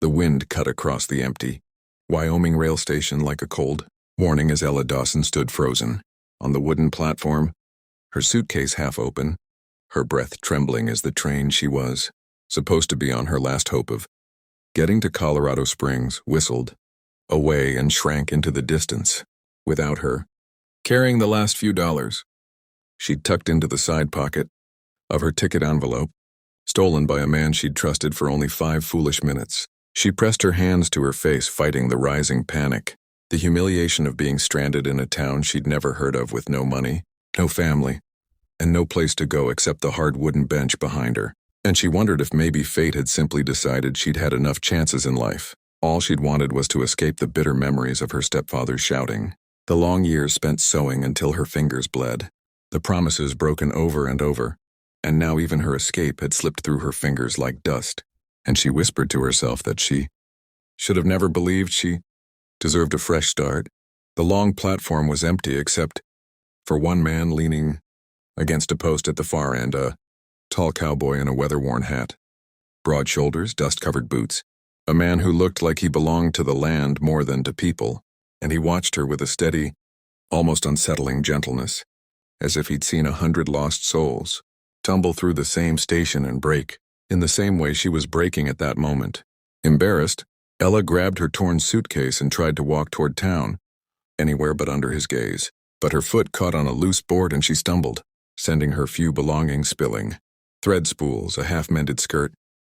The wind cut across the empty Wyoming rail station like a cold warning as Ella Dawson stood frozen on the wooden platform, her suitcase half open, her breath trembling as the train she was supposed to be on, her last hope of getting to Colorado Springs, whistled away and shrank into the distance. Without her, carrying the last few dollars she'd tucked into the side pocket of her ticket envelope, stolen by a man she'd trusted for only 5 foolish minutes. She pressed her hands to her face, fighting the rising panic, the humiliation of being stranded in a town she'd never heard of, with no money, no family, and no place to go except the hard wooden bench behind her. And she wondered if maybe fate had simply decided she'd had enough chances in life. All she'd wanted was to escape the bitter memories of her stepfather's shouting, the long years spent sewing until her fingers bled, the promises broken over and over, and now even her escape had slipped through her fingers like dust. And she whispered to herself that she should have never believed she deserved a fresh start. The long platform was empty except for one man leaning against a post at the far end, a tall cowboy in a weather-worn hat, broad shoulders, dust-covered boots, a man who looked like he belonged to the land more than to people, and he watched her with a steady, almost unsettling gentleness, as if he'd seen 100 lost souls tumble through the same station and break in the same way she was breaking at that moment. Embarrassed, Ella grabbed her torn suitcase and tried to walk toward town, anywhere but under his gaze. But her foot caught on a loose board and she stumbled, sending her few belongings spilling. Thread spools, a half-mended skirt,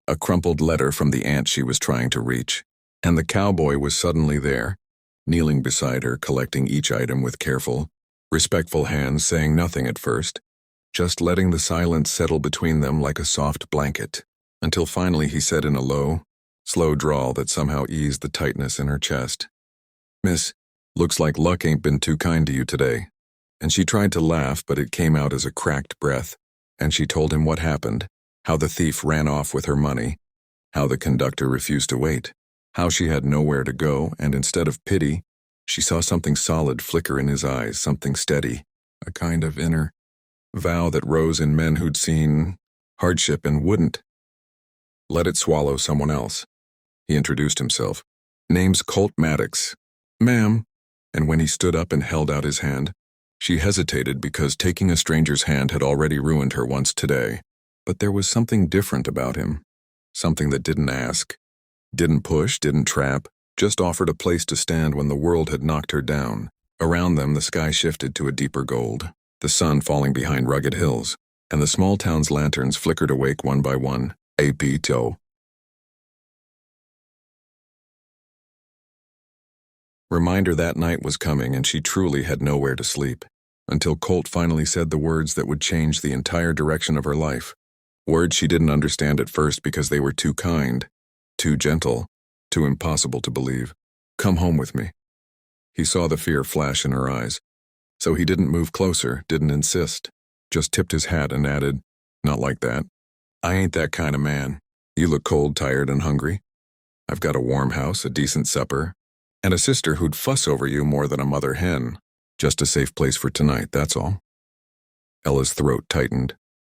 a crumpled letter from the aunt she was trying to reach. And the cowboy was suddenly there, kneeling beside her, collecting each item with careful, respectful hands, saying nothing at first, just letting the silence settle between them like a soft blanket, until finally he said in a low, slow drawl that somehow eased the tightness in her chest, "Miss, looks like luck ain't been too kind to you today." And she tried to laugh, but it came out as a cracked breath, and she told him what happened, how the thief ran off with her money, how the conductor refused to wait, how she had nowhere to go, and instead of pity, she saw something solid flicker in his eyes, something steady, a kind of inner vow that rose in men who'd seen hardship and wouldn't let it swallow someone else. He introduced himself. "Name's Colt Maddox, ma'am." And when he stood up and held out his hand, she hesitated because taking a stranger's hand had already ruined her once today. But there was something different about him, something that didn't ask, didn't push, didn't trap, just offered a place to stand when the world had knocked her down. Around them, the sky shifted to a deeper gold, the sun falling behind rugged hills, and the small town's lanterns flickered awake one by one. A.P.T.O. Reminder that night was coming, and she truly had nowhere to sleep, until Colt finally said the words that would change the entire direction of her life. Words she didn't understand at first because they were too kind, too gentle, too impossible to believe. "Come home with me." He saw the fear flash in her eyes, so he didn't move closer, didn't insist, just tipped his hat and added, "Not like that. I ain't that kind of man. You look cold, tired, and hungry. I've got a warm house, a decent supper, and a sister who'd fuss over you more than a mother hen. Just a safe place for tonight, that's all." Ella's throat tightened.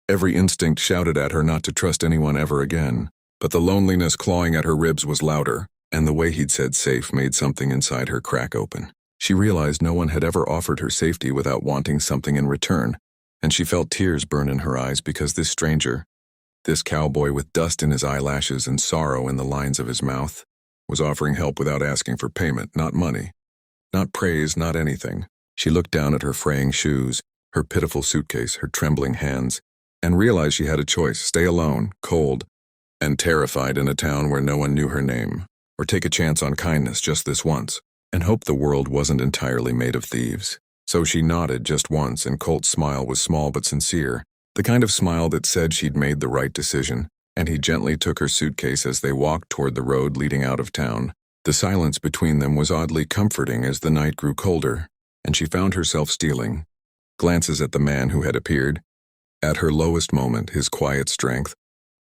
Every instinct shouted at her not to trust anyone ever again, but the loneliness clawing at her ribs was louder, and the way he'd said safe made something inside her crack open. She realized no one had ever offered her safety without wanting something in return, and she felt tears burn in her eyes because this stranger, this cowboy with dust in his eyelashes and sorrow in the lines of his mouth, was offering help without asking for payment, not money, not praise, not anything. She looked down at her fraying shoes, her pitiful suitcase, her trembling hands, and realized she had a choice: stay alone, cold, and terrified in a town where no one knew her name, or take a chance on kindness just this once, and hope the world wasn't entirely made of thieves. So she nodded just once, and Colt's smile was small but sincere, the kind of smile that said she'd made the right decision, and he gently took her suitcase as they walked toward the road leading out of town. The silence between them was oddly comforting as the night grew colder, and she found herself stealing glances at the man who had appeared, at her lowest moment, his quiet strength,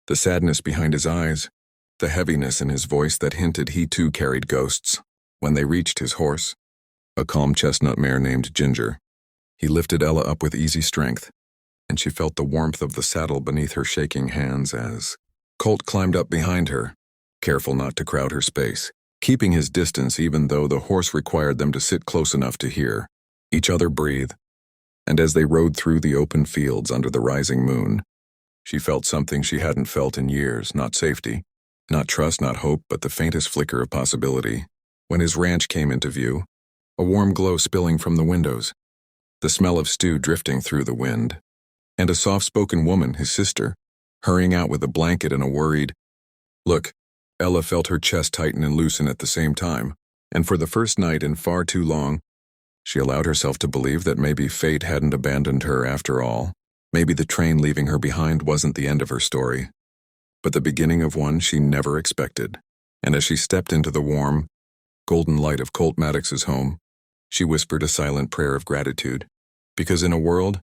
the sadness behind his eyes, the heaviness in his voice that hinted he too carried ghosts. When they reached his horse, a calm chestnut mare named Ginger, he lifted Ella up with easy strength, and she felt the warmth of the saddle beneath her shaking hands as Colt climbed up behind her, careful not to crowd her space, keeping his distance even though the horse required them to sit close enough to hear each other breathe. And as they rode through the open fields under the rising moon, she felt something she hadn't felt in years, not safety, not trust, not hope, but the faintest flicker of possibility. When his ranch came into view, a warm glow spilling from the windows, the smell of stew drifting through the wind, and a soft-spoken woman, his sister, hurrying out with a blanket and a worried, "Look." Ella felt her chest tighten and loosen at the same time, and for the first night in far too long, she allowed herself to believe that maybe fate hadn't abandoned her after all. Maybe the train leaving her behind wasn't the end of her story, but the beginning of one she never expected. And as she stepped into the warm, golden light of Colt Maddox's home, she whispered a silent prayer of gratitude, because in a world